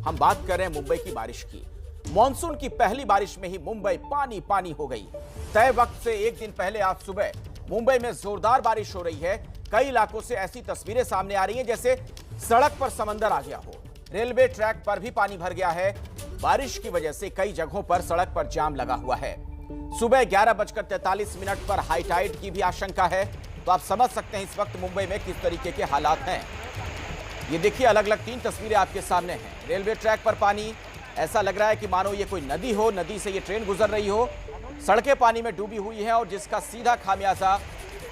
हम बात कर रहे हैं मुंबई की बारिश की। मॉनसून की पहली बारिश में ही मुंबई पानी पानी हो गई। तय वक्त से एक दिन पहले आज सुबह मुंबई में जोरदार बारिश हो रही है। कई इलाकों से ऐसी तस्वीरें सामने आ रही हैं जैसे सड़क पर समंदर आ गया हो। रेलवे ट्रैक पर भी पानी भर गया है। बारिश की वजह से कई जगहों पर सड़क पर जाम लगा हुआ है। सुबह 11:43 पर हाई टाइड की भी आशंका है। तो आप समझ सकते हैं इस वक्त मुंबई में किस तरीके के हालात हैं। ये देखिए, अलग अलग 3 तस्वीरें आपके सामने हैं। रेलवे ट्रैक पर पानी, ऐसा लग रहा है कि मानो ये कोई नदी हो, नदी से ये ट्रेन गुजर रही हो। सड़कें पानी में डूबी हुई हैं और जिसका सीधा खामियाजा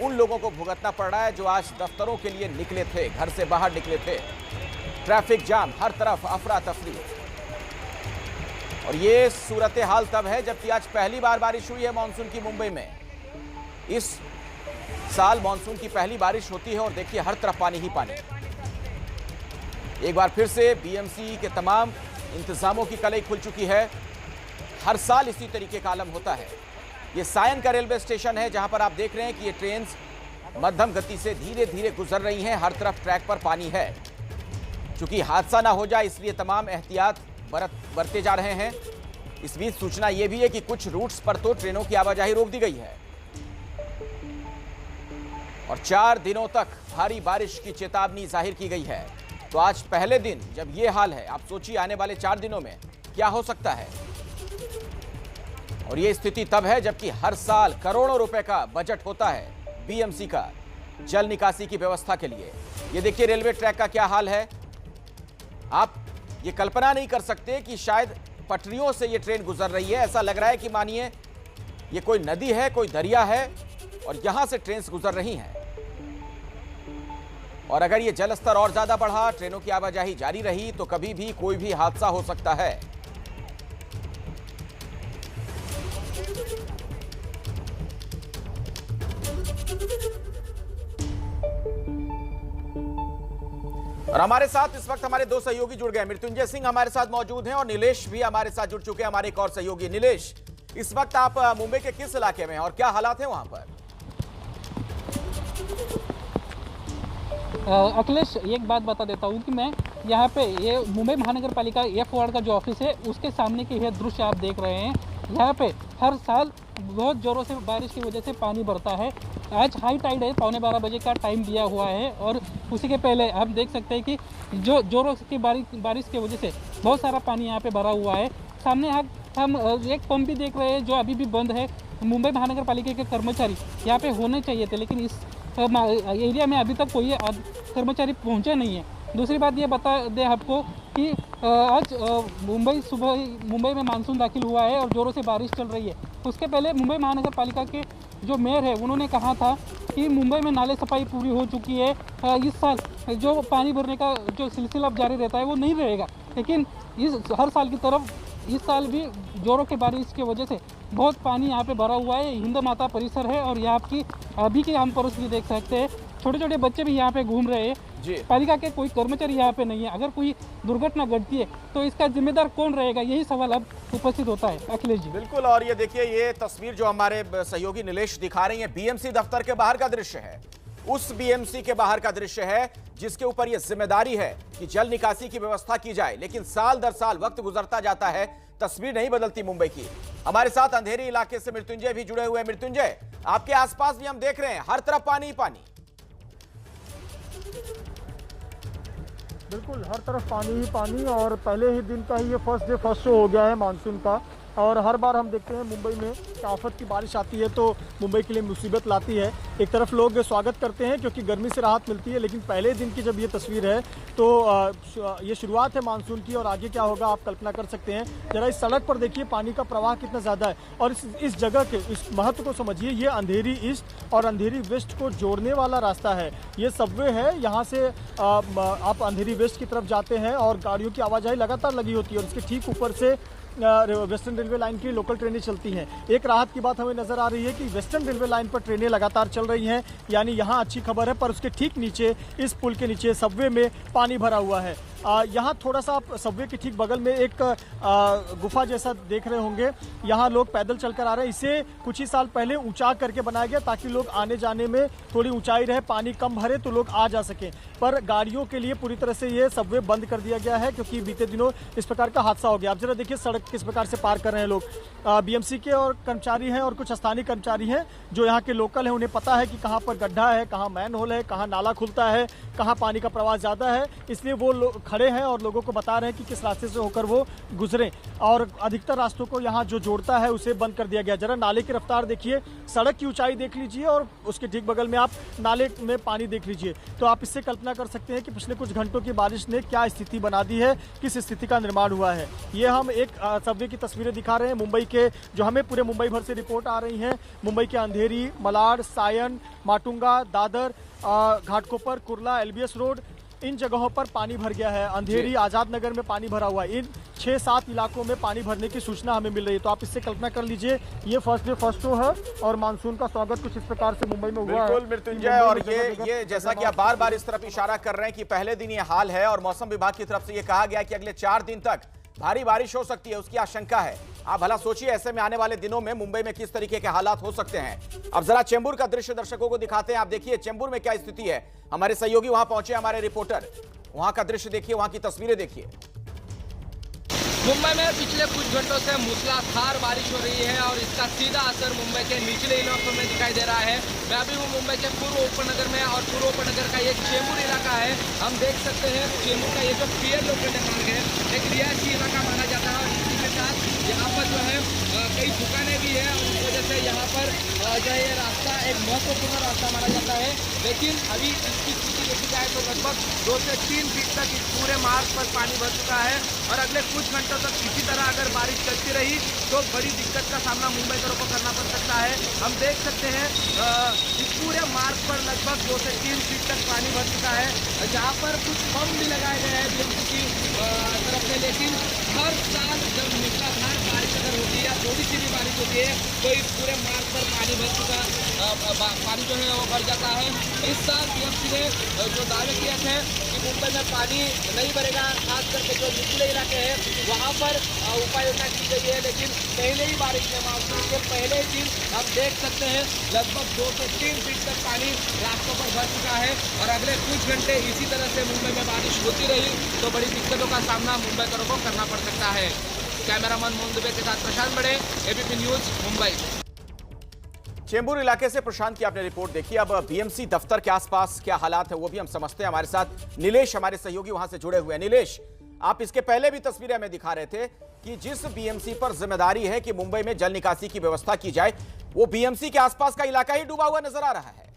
उन लोगों को भुगतना पड़ रहा है जो आज दफ्तरों के लिए निकले थे, घर से बाहर निकले थे। ट्रैफिक जाम, हर तरफ अफरा तफरी। और ये सूरत हाल तब है जबकि आज पहली बार बारिश हुई है मानसून की मुंबई में। इस साल मानसून की पहली बारिश होती है और देखिए हर तरफ पानी ही पानी। एक बार फिर से बीएमसी के तमाम इंतजामों की कलई खुल चुकी है। हर साल इसी तरीके का आलम होता है। ये सायन का रेलवे स्टेशन है जहां पर आप देख रहे हैं कि ये ट्रेन मध्यम गति से धीरे धीरे गुजर रही हैं। हर तरफ ट्रैक पर पानी है। चूंकि हादसा ना हो जाए इसलिए तमाम एहतियात बरते जा रहे हैं। इस बीच सूचना यह भी है कि कुछ रूट्स पर तो ट्रेनों की आवाजाही रोक दी गई है और 4 दिनों तक भारी बारिश की चेतावनी जाहिर की गई है। तो आज पहले दिन जब यह हाल है, आप सोचिए आने वाले 4 दिनों में क्या हो सकता है। और यह स्थिति तब है जबकि हर साल करोड़ों रुपए का बजट होता है बीएमसी का जल निकासी की व्यवस्था के लिए। यह देखिए रेलवे ट्रैक का क्या हाल है। आप ये कल्पना नहीं कर सकते कि शायद पटरियों से ये ट्रेन गुजर रही है। ऐसा लग रहा है कि मानिए ये कोई नदी है, कोई दरिया है और यहां से ट्रेन गुजर रही हैं। और अगर ये जल स्तर और ज्यादा बढ़ा, ट्रेनों की आवाजाही जारी रही तो कभी भी कोई भी हादसा हो सकता है। और हमारे साथ इस वक्त हमारे 2 सहयोगी जुड़ गए। मृत्युंजय सिंह हमारे साथ मौजूद हैं और नीलेश भी हमारे साथ जुड़ चुके हैं, हमारे एक और सहयोगी। नीलेश, इस वक्त आप मुंबई के किस इलाके में हैं और क्या हालात हैं वहां पर? अखिलेश, एक बात बता देता हूँ कि मैं यहाँ पे ये मुंबई महानगर पालिका F वार्ड का जो ऑफिस है उसके सामने के यह दृश्य आप देख रहे हैं। यहाँ पे हर साल बहुत ज़ोरों से बारिश की वजह से पानी बढ़ता है। आज हाई टाइड है, 11:15 बजे का टाइम दिया हुआ है और उसी के पहले आप देख सकते हैं कि जो जोरों की बारिश की वजह से बहुत सारा पानी यहाँ पे भरा हुआ है। सामने हम एक पंप भी देख रहे हैं जो अभी भी बंद है। मुंबई महानगर पालिका के कर्मचारी यहाँ पे होने चाहिए थे लेकिन इस एरिया में अभी तक कोई कर्मचारी पहुँचे नहीं है। दूसरी बात ये बता दें आपको कि आज मुंबई में मानसून दाखिल हुआ है और ज़ोरों से बारिश चल रही है। उसके पहले मुंबई महानगर पालिका के जो मेयर है उन्होंने कहा था कि मुंबई में नाले सफाई पूरी हो चुकी है। इस साल जो पानी भरने का जो सिलसिला जारी रहता है वो नहीं रहेगा, लेकिन हर साल की तरफ इस साल भी जोरों की बारिश की वजह से बहुत पानी यहाँ पे भरा हुआ है। हिंद माता परिसर है और यहाँ की अभी की हम परिस्थिति देख सकते हैं। छोटे छोटे बच्चे भी यहाँ पे घूम रहे हैं। पालिका के कोई कर्मचारी यहाँ पे नहीं है। अगर कोई दुर्घटना घटती है तो इसका जिम्मेदार कौन रहेगा, यही सवाल अब उपस्थित होता है। अखिलेश जी, बिल्कुल। और ये देखिए, ये तस्वीर जो हमारे सहयोगी नीलेश दिखा रही है बीएमसी दफ्तर के बाहर का दृश्य है। उस बीएमसी के बाहर का दृश्य है जिसके ऊपर यह जिम्मेदारी है कि जल निकासी की व्यवस्था की जाए, लेकिन साल दर साल वक्त गुजरता जाता है, तस्वीर नहीं बदलती मुंबई की। हमारे साथ अंधेरी इलाके से मृत्युंजय भी जुड़े हुए हैं। मृत्युंजय, आपके आसपास भी हम देख रहे हैं हर तरफ पानी ही पानी। बिल्कुल, हर तरफ पानी ही पानी और पहले ही दिन का ही ये फर्स्ट शो हो गया है मानसून का। और हर बार हम देखते हैं मुंबई में आफत की बारिश आती है तो मुंबई के लिए मुसीबत लाती है। एक तरफ लोग स्वागत करते हैं क्योंकि गर्मी से राहत मिलती है, लेकिन पहले दिन की जब ये तस्वीर है तो ये शुरुआत है मानसून की और आगे क्या होगा आप कल्पना कर सकते हैं। जरा इस सड़क पर देखिए पानी का प्रवाह कितना ज़्यादा है और इस जगह के इस महत्व को समझिए। ये अंधेरी ईस्ट और अंधेरी वेस्ट को जोड़ने वाला रास्ता है। ये सबवे है, यहाँ से आप अंधेरी वेस्ट की तरफ जाते हैं और गाड़ियों की आवाजाही लगातार लगी होती है और इसके ठीक ऊपर से वेस्टर्न रेलवे लाइन की लोकल ट्रेनें चलती हैं। एक राहत की बात हमें नजर आ रही है कि वेस्टर्न रेलवे लाइन पर ट्रेनें लगातार चल रही हैं, यानी यहाँ अच्छी खबर है। पर उसके ठीक नीचे इस पुल के नीचे सबवे में पानी भरा हुआ है। यहाँ थोड़ा सा आप सबवे के ठीक बगल में एक गुफा जैसा देख रहे होंगे। यहाँ लोग पैदल चलकर आ रहे हैं। इसे कुछ ही साल पहले ऊंचा करके बनाया गया ताकि लोग आने जाने में थोड़ी ऊंचाई रहे, पानी कम भरे तो लोग आ जा सकें। पर गाड़ियों के लिए पूरी तरह से ये सबवे बंद कर दिया गया है क्योंकि बीते दिनों इस प्रकार का हादसा हो गया। आप जरा देखिए सड़क किस प्रकार से पार कर रहे हैं लोग। बीएमसी के और कर्मचारी हैं और कुछ स्थानीय कर्मचारी हैं जो यहाँ के लोकल हैं। उन्हें पता है कि कहाँ पर गड्ढा है, कहाँ मैन होल है, कहाँ नाला खुलता है, कहाँ पानी का प्रवाह ज़्यादा है, इसलिए वो खड़े हैं और लोगों को बता रहे हैं कि किस रास्ते से होकर वो गुजरें। और अधिकतर रास्तों को यहाँ जो जोड़ता है उसे बंद कर दिया गया। जरा नाले की रफ्तार देखिए, सड़क की ऊंचाई देख लीजिए और उसके ठीक बगल में आप नाले में पानी देख लीजिए, तो आप इससे कल्पना कर सकते हैं कि पिछले कुछ घंटों की बारिश ने क्या स्थिति बना दी है, किस स्थिति का निर्माण हुआ है। ये हम एक सबवे की तस्वीरें दिखा रहे हैं मुंबई के, जो हमें पूरे मुंबई भर से रिपोर्ट आ रही हैं। मुंबई के अंधेरी, मलाड, सायन, माटुंगा, दादर, घाटकोपर, कुर्ला, एलबीएस रोड, इन जगहों पर पानी भर गया है। अंधेरी, आजाद नगर में पानी भरा हुआ है। इन 6-7 इलाकों में पानी भरने की सूचना हमें मिल रही है। तो आप इससे कल्पना कर लीजिए, ये फर्स्ट डे फर्स्ट शो है और मानसून का स्वागत कुछ इस प्रकार से मुंबई में हुआ है। बिल्कुल मृत्युंजय, और ये जैसा कि आप बार बार इस तरफ इशारा कर रहे हैं कि पहले दिन ये हाल है और मौसम विभाग की तरफ से ये कहा गया कि अगले 4 दिन तक भारी बारिश हो सकती है, उसकी आशंका है। आप भला सोचिए ऐसे में आने वाले दिनों में मुंबई में किस तरीके के हालात हो सकते हैं। अब जरा चेंबूर का दृश्य दर्शकों को दिखाते हैं। आप देखिए चेंबूर में क्या स्थिति है। हमारे सहयोगी वहां पहुंचे, हमारे रिपोर्टर, वहां का दृश्य देखिए, वहां की तस्वीरें देखिए। मुंबई में पिछले कुछ घंटों से मूसलाधार बारिश हो रही है और इसका सीधा असर मुंबई के निचले इलाकों में दिखाई दे रहा है। मैं अभी हूँ मुंबई के पूर्व उपनगर में और पूर्व उपनगर का एक चेंबूर इलाका है। हम देख सकते हैं चेंबूर का ये जो पीयर लोखंड मार्ग है एक रिहायशी इलाका माना जाता है और इसी के साथ यहाँ पर जो है कई दुकानें भी है और इस वजह से यहाँ पर जो है ये रास्ता एक महत्वपूर्ण रास्ता माना जाता है। लेकिन अभी इसकी स्थिति देखी जाए तो लगभग 2 से 3 फीट तक इस पूरे मार्ग पर पानी भर चुका है और अगले कुछ घंटों तक इसी तरह अगर बारिश चलती रही तो बड़ी दिक्कत का सामना मुंबईकरों को करना पड़ सकता है। हम देख सकते हैं इस पूरे मार्ग पर लगभग 2 से 3 फीट तक पानी भर चुका है, जहाँ पर कुछ पंप भी लगाए गए हैं बीएमसी की तरफ से। लेकिन हर साल जब मूसलाधार बारिश अगर होती है या थोड़ी सी भी बारिश होती है तो इस पूरे मार्ग पर पानी भर चुका पानी जो है वो भर जाता है। इस साल बीएमसी ने जो दावे किए थे कि मुंबई में पानी नहीं भरेगा, खास करके जो निचले इलाके हैं वहाँ पर उपाय योजना की गई है। लेकिन पहले ही बारिश में मानसून के पहले ही दिन हम देख सकते हैं लगभग 2 से 3 फीट तक पानी रास्तों पर भर चुका है और अगले कुछ घंटे इसी तरह से मुंबई में बारिश होती रही तो बड़ी दिक्कतों का सामना मुंबईकरों को करना पड़ सकता है। कैमरामैन मोहन दुबे के साथ प्रशांत बड़े, एबीपी न्यूज, मुंबई। चेंबूर इलाके से प्रशांत की आपने रिपोर्ट देखी। अब बीएमसी दफ्तर के आसपास क्या हालात है वो भी हम समझते हैं। हमारे साथ नीलेश, हमारे सहयोगी वहां से जुड़े हुए हैं। नीलेश, आप इसके पहले भी तस्वीरें हमें दिखा रहे थे कि जिस बीएमसी पर जिम्मेदारी है कि मुंबई में जल निकासी की व्यवस्था की जाए, वो बीएमसी के आसपास का इलाका ही डूबा हुआ नजर आ रहा है।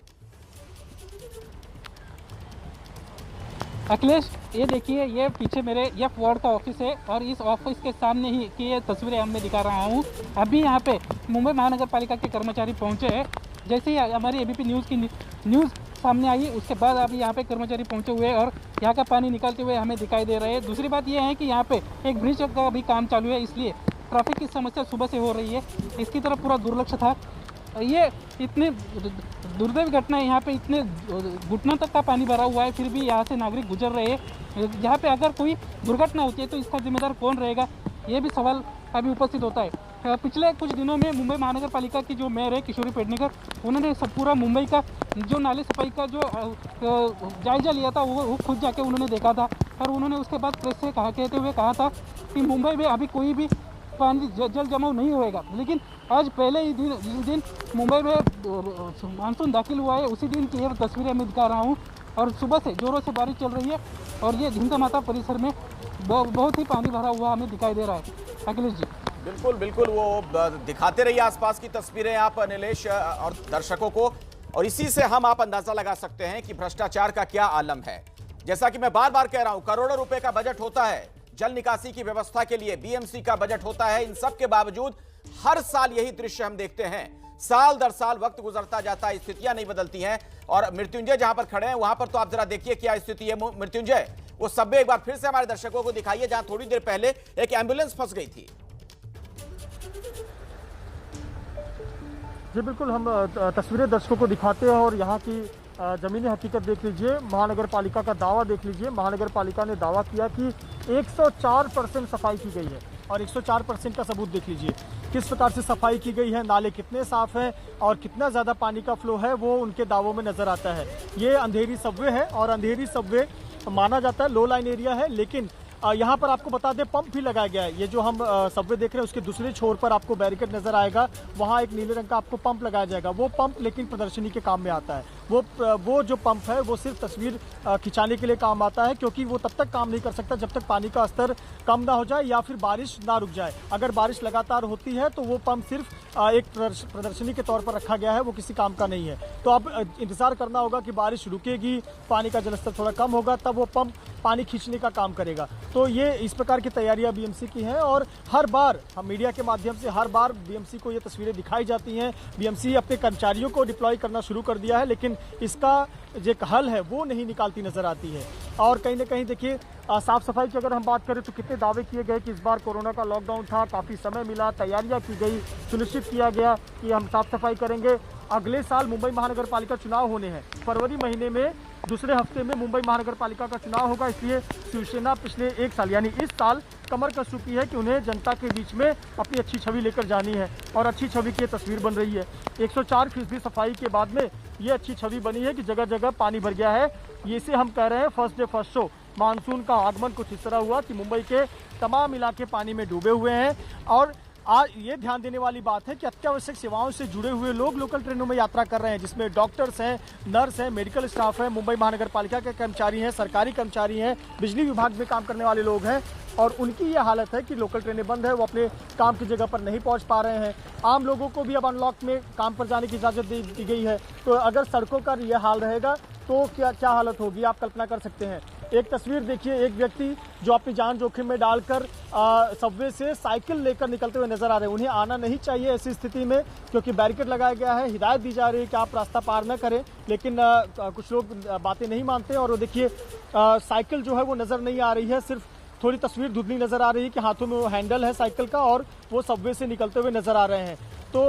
अखिलेश, ये देखिए, ये पीछे मेरे एफ वार्ड का ऑफिस है और इस ऑफिस के सामने ही की ये तस्वीरें मैं दिखा रहा हूँ। अभी यहाँ पे मुंबई महानगर पालिका के कर्मचारी पहुँचे हैं। जैसे ही हमारी एबीपी न्यूज़ की न्यूज़ सामने आई उसके बाद अभी यहाँ पे कर्मचारी पहुँचे हुए और यहाँ का पानी निकालते हुए हमें दिखाई दे रहे हैं। दूसरी बात ये है कि यहाँ पे एक ब्रिज का भी काम चालू है, इसलिए ट्रैफिक की समस्या सुबह से हो रही है। इसकी तरफ पूरा दुर्लक्ष था। ये इतने दुर्दैव घटना है, यहाँ पे इतने घुटनों तक का पानी भरा हुआ है, फिर भी यहाँ से नागरिक गुजर रहे हैं। यहाँ पे अगर कोई दुर्घटना होती है तो इसका जिम्मेदार कौन रहेगा, ये भी सवाल अभी उपस्थित होता है। पिछले कुछ दिनों में मुंबई महानगर पालिका की जो मेयर है किशोरी पेडनेकर, उन्होंने सब पूरा मुंबई का जो नाले सफाई का जो जायजा लिया था वो खुद जाके उन्होंने देखा था और उन्होंने उसके बाद प्रेस से कहते हुए कहा था कि मुंबई में अभी कोई भी पानी जल जमाव नहीं होएगा। लेकिन आज पहले ही जिस दिन मुंबई में मानसून दाखिल हुआ है उसी दिन की ये तस्वीरें मैं दिखा रहा हूँ और सुबह से ज़ोरों से बारिश चल रही है और ये झिंका माता परिसर में बहुत ही पानी भरा हुआ हमें दिखाई दे रहा है। अखिलेश जी, बिल्कुल बिल्कुल, वो दिखाते रहिए आसपास की तस्वीरें आप नीलेश और दर्शकों को, और इसी से हम आप अंदाजा लगा सकते हैं कि भ्रष्टाचार का क्या आलम है। जैसा कि मैं बार बार कह रहा हूं, करोड़ों रुपए का बजट होता है जल निकासी की व्यवस्था के लिए, बीएमसी का बजट होता है। इन सब के बावजूद हर साल यही दृश्य हम देखते हैं। साल दर साल वक्त गुजरता जाता है, स्थितियां नहीं बदलती हैं। और मृत्युंजय जहां पर खड़े हैं वहां पर तो आप जरा देखिए क्या स्थिति है। मृत्युंजय, वो सबवे एक बार फिर से हमारे दर्शकों को दिखाइए जहां थोड़ी देर पहले एक एम्बुलेंस फंस गई थी। जी बिल्कुल, हम तस्वीरें दर्शकों को दिखाते हैं और यहाँ की ज़मीनी हकीकत देख लीजिए, महानगर पालिका का दावा देख लीजिए। महानगर पालिका ने दावा किया कि 104% सफाई की गई है और 104% का सबूत देख लीजिए किस प्रकार से सफाई की गई है। नाले कितने साफ़ हैं और कितना ज़्यादा पानी का फ्लो है वो उनके दावों में नज़र आता है। ये अंधेरी सबवे है और अंधेरी सबवे माना जाता है लो लाइन एरिया है, लेकिन यहाँ पर आपको बता दें पंप भी लगाया गया है। ये जो हम सबवे देख रहे हैं उसके दूसरे छोर पर आपको बैरिकेड नजर आएगा, वहाँ एक नीले रंग का आपको पंप लगाया जाएगा। वो पंप लेकिन प्रदर्शनी के काम में आता है। वो जो पंप है वो सिर्फ तस्वीर खिंचाने के लिए काम आता है, क्योंकि वो तब तक काम नहीं कर सकता जब तक पानी का स्तर कम ना हो जाए या फिर बारिश ना रुक जाए। अगर बारिश लगातार होती है तो वो पंप सिर्फ एक प्रदर्शनी के तौर पर रखा गया है, वो किसी काम का नहीं है। तो अब इंतजार करना होगा कि बारिश रुकेगी, पानी का जलस्तर थोड़ा कम होगा, तब वो पंप पानी खींचने का काम करेगा। तो ये इस प्रकार की तैयारियां बीएमसी की हैं और हर बार हम मीडिया के माध्यम से हर बार बीएमसी को ये तस्वीरें दिखाई जाती हैं। बीएमसी अपने कर्मचारियों को डिप्लॉय करना शुरू कर दिया है, लेकिन इसका जो एक हल है वो नहीं निकालती नजर आती है। और कहीं ना कहीं देखिए साफ सफाई की अगर हम बात करें तो कितने दावे किए गए कि इस बार कोरोना का लॉकडाउन था, काफ़ी समय मिला, तैयारियां की गई, सुनिश्चित किया गया कि हम साफ सफाई करेंगे। अगले साल मुंबई महानगर पालिका चुनाव होने हैं, फरवरी महीने में दूसरे हफ्ते में मुंबई महानगर पालिका का चुनाव होगा, इसलिए शिवसेना पिछले एक साल यानी इस साल कमर कस चुकी है कि उन्हें जनता के बीच में अपनी अच्छी छवि लेकर जानी है और अच्छी छवि की तस्वीर बन रही है। 104% सफाई के बाद में ये अच्छी छवि बनी है कि जगह जगह पानी भर गया है। ये से हम कह रहे हैं first day first show. Monsoon का आगमन कुछ इस तरह हुआ कि मुंबई के तमाम इलाके पानी में डूबे हुए हैं। और आज ये ध्यान देने वाली बात है कि अत्यावश्यक सेवाओं से जुड़े हुए लोग लोकल ट्रेनों में यात्रा कर रहे हैं, जिसमें डॉक्टर्स हैं, नर्स हैं, मेडिकल स्टाफ है, मुंबई महानगर पालिका के कर्मचारी हैं, सरकारी कर्मचारी हैं, बिजली विभाग में काम करने वाले लोग हैं। और उनकी ये हालत है कि लोकल ट्रेनें बंद है, वो अपने काम की जगह पर नहीं पहुंच पा रहे हैं। आम लोगों को भी अब अनलॉक में काम पर जाने की इजाज़त दे दी गई है। तो अगर सड़कों का यह हाल रहेगा तो क्या हालत होगी आप कल्पना कर सकते हैं। एक तस्वीर देखिए, एक व्यक्ति जो अपनी जान जोखिम में डालकर सबवे से साइकिल लेकर निकलते हुए नजर आ रहे हैं। उन्हें आना नहीं चाहिए ऐसी स्थिति में, क्योंकि बैरिकेड लगाया गया है, हिदायत दी जा रही है कि आप रास्ता पार न करें, लेकिन कुछ लोग बातें नहीं मानते। और वो देखिए साइकिल जो है वो नज़र नहीं आ रही है, सिर्फ थोड़ी तस्वीर धुंधली नज़र आ रही है कि हाथों में वो हैंडल है साइकिल का और वो सबवे से निकलते हुए नज़र आ रहे हैं। तो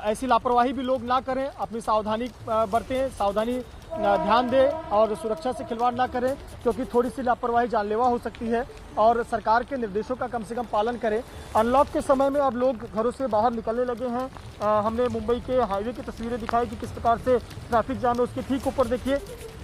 ऐसी लापरवाही भी लोग ना करें, अपनी सावधानी बरतें, सावधानी ध्यान दें और सुरक्षा से खिलवाड़ ना करें, क्योंकि थोड़ी सी लापरवाही जानलेवा हो सकती है। और सरकार के निर्देशों का कम से कम पालन करें। अनलॉक के समय में अब लोग घरों से बाहर निकलने लगे हैं। हमने मुंबई के हाईवे की तस्वीरें दिखाई कि किस प्रकार से ट्रैफिक जाम है। उसके ठीक ऊपर देखिए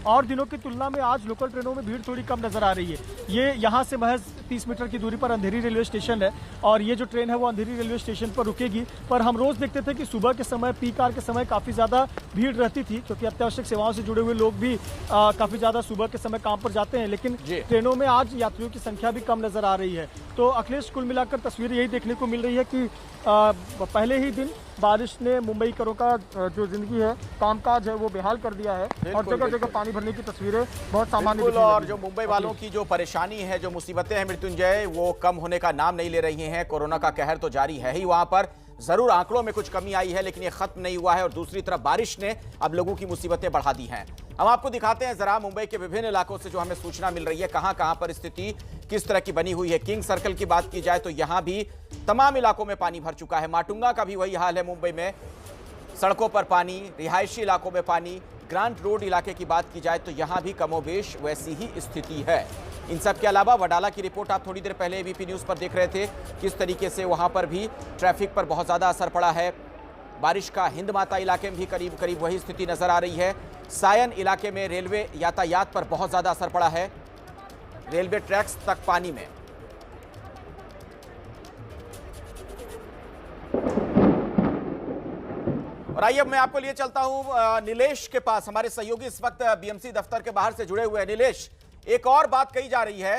और दिनों की तुलना में आज लोकल ट्रेनों में भीड़ थोड़ी कम नजर आ रही है। ये यहाँ से महज 30 मीटर की दूरी पर अंधेरी रेलवे स्टेशन है और ये जो ट्रेन है वो अंधेरी रेलवे स्टेशन पर रुकेगी। पर हम रोज देखते थे कि सुबह के समय पीक आवर के समय काफ़ी ज़्यादा भीड़ रहती थी, क्योंकि अत्यावश्यक सेवाओं से जुड़े हुए लोग भी काफ़ी ज़्यादा सुबह के समय काम पर जाते हैं। लेकिन ट्रेनों में आज यात्रियों की संख्या भी कम नजर आ रही है। तो अखिलेश, कुल मिलाकर तस्वीर यही देखने को मिल रही है कि पहले ही दिन बारिश ने मुंबई करों का जो जिंदगी है, कामकाज है, वो बेहाल कर दिया है और जगह जगह पानी भरने की तस्वीरें बहुत सामान्य। और जो मुंबई वालों की जो परेशानी है, जो मुसीबतें हैं मृत्युंजय, वो कम होने का नाम नहीं ले रही हैं। कोरोना का कहर तो जारी है ही, वहां पर जरूर आंकड़ों में कुछ कमी आई है, लेकिन ये खत्म नहीं हुआ है। और दूसरी तरफ बारिश ने अब लोगों की मुसीबतें बढ़ा दी हैं। हम आपको दिखाते हैं जरा मुंबई के विभिन्न इलाकों से जो हमें सूचना मिल रही है, कहां कहां पर स्थिति किस तरह की बनी हुई है। किंग सर्कल की बात की जाए तो यहां भी तमाम इलाकों में पानी भर चुका है। माटुंगा का भी वही हाल है मुंबई में, सड़कों पर पानी, रिहायशी इलाकों में पानी। ग्रांट रोड इलाके की बात की जाए तो यहां भी कमोबेश वैसी ही स्थिति है। इन सब के अलावा वडाला की रिपोर्ट आप थोड़ी देर पहले एबीपी न्यूज़ पर देख रहे थे, किस तरीके से वहां पर भी ट्रैफिक पर बहुत ज़्यादा असर पड़ा है। बारिश का हिंद माता इलाके में भी करीब करीब वही स्थिति नजर आ रही है। सायन इलाके में रेलवे यातायात पर बहुत ज़्यादा असर पड़ा है, रेलवे ट्रैक्स तक पानी में। और आइए अब मैं आपको लिए चलता हूं नीलेश के पास। हमारे सहयोगी इस वक्त बीएमसी दफ्तर के बाहर से जुड़े हुए हैं। नीलेश, एक और बात कही जा रही है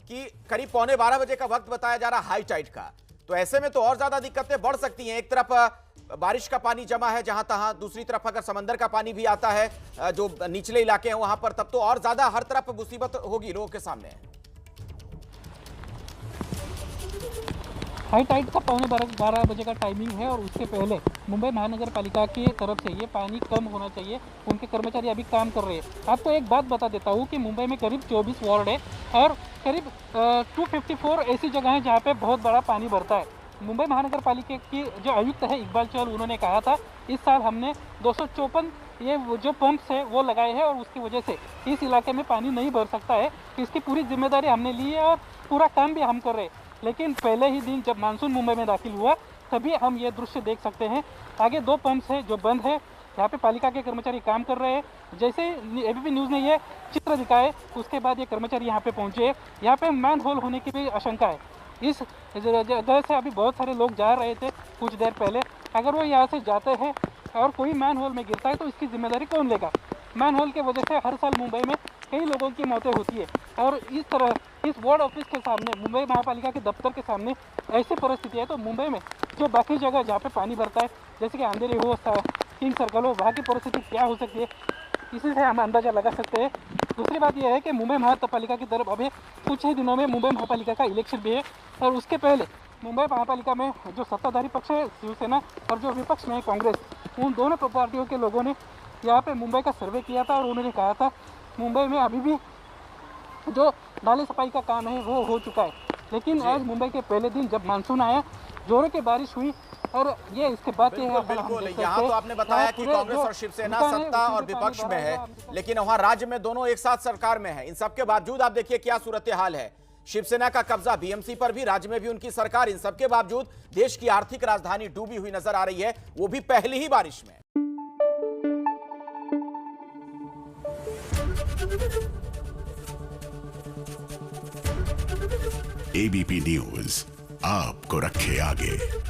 कि करीब 11:15 बजे का वक्त बताया जा रहा है हाई टाइड का, तो ऐसे में तो और ज्यादा दिक्कतें बढ़ सकती हैं। एक तरफ बारिश का पानी जमा है जहां तहां, दूसरी तरफ अगर समंदर का पानी भी आता है जो निचले इलाके हैं वहां पर, तब तो और ज्यादा हर तरफ मुसीबत होगी लोगों के सामने। हाई टाइड का 11:15 बजे का टाइमिंग है और उसके पहले मुंबई महानगर पालिका की तरफ से ये पानी कम होना चाहिए। उनके कर्मचारी अभी काम कर रहे हैं। आपको एक बात बता देता हूँ कि मुंबई में करीब 24 वार्ड है और करीब 254 ऐसी जगह हैं जहाँ पे बहुत बड़ा पानी भरता है। मुंबई महानगर पालिका की जो आयुक्त है इकबाल चहल, उन्होंने कहा था इस साल हमने 254 ये वो जो पंप्स है वो लगाए हैं और उसकी वजह से इस इलाके में पानी नहीं भर सकता है। इसकी पूरी जिम्मेदारी हमने ली है और पूरा काम भी हम कर रहे हैं। लेकिन पहले ही दिन जब मानसून मुंबई में दाखिल हुआ तभी हम ये दृश्य देख सकते हैं। आगे 2 पंप्स है जो बंद है, यहाँ पे पालिका के कर्मचारी काम कर रहे हैं। जैसे एबीपी न्यूज़ ने ये चित्र दिखाए उसके बाद ये कर्मचारी यहाँ पे पहुँचे। यहाँ पे मैन होल होने की भी आशंका है। इस जगह से अभी बहुत सारे लोग जा रहे थे कुछ देर पहले। अगर वो यहाँ से जाते हैं और कोई मैन होल में गिरता है तो इसकी जिम्मेदारी कौन लेगा? मैन होल की वजह से हर साल मुंबई में कई लोगों की मौतें होती है और इस तरह इस वार्ड ऑफिस के सामने, मुंबई महापालिका के दफ्तर के सामने ऐसी परिस्थिति है तो मुंबई में जो बाकी जगह जहाँ पे पानी भरता है जैसे कि अंधेरी हो, किंग सर्कल हो, वहाँ की परिस्थिति क्या हो सकती है इसी से हम अंदाज़ा लगा सकते हैं। दूसरी बात यह है कि मुंबई महापालिका की तरफ अभी कुछ ही दिनों में मुंबई महापालिका का इलेक्शन भी है और उसके पहले मुंबई महापालिका में जो सत्ताधारी पक्ष है शिवसेना और जो विपक्ष में है कांग्रेस, उन दोनों पार्टियों के लोगों ने यहाँ पे मुंबई का सर्वे किया था और उन्होंने कहा था मुंबई में अभी भी जो नाले सफाई का काम है वो हो चुका है। लेकिन आज मुंबई के पहले दिन जब मानसून आया, जोरों की बारिश हुई और ये इसके बाद बिल्कुल यहाँ तो आपने बताया कि कांग्रेस और शिवसेना सत्ता और विपक्ष में है, लेकिन वहां राज्य में दोनों एक साथ सरकार में है। इन सबके बावजूद आप देखिए क्या सूरत हाल है। शिवसेना का कब्जा बीएमसी पर भी, राज्य में भी उनकी सरकार। इन सबके बावजूद देश की आर्थिक राजधानी डूबी हुई नजर आ रही है, वो भी पहली ही बारिश में। एबीपी न्यूज आपको रखे आगे।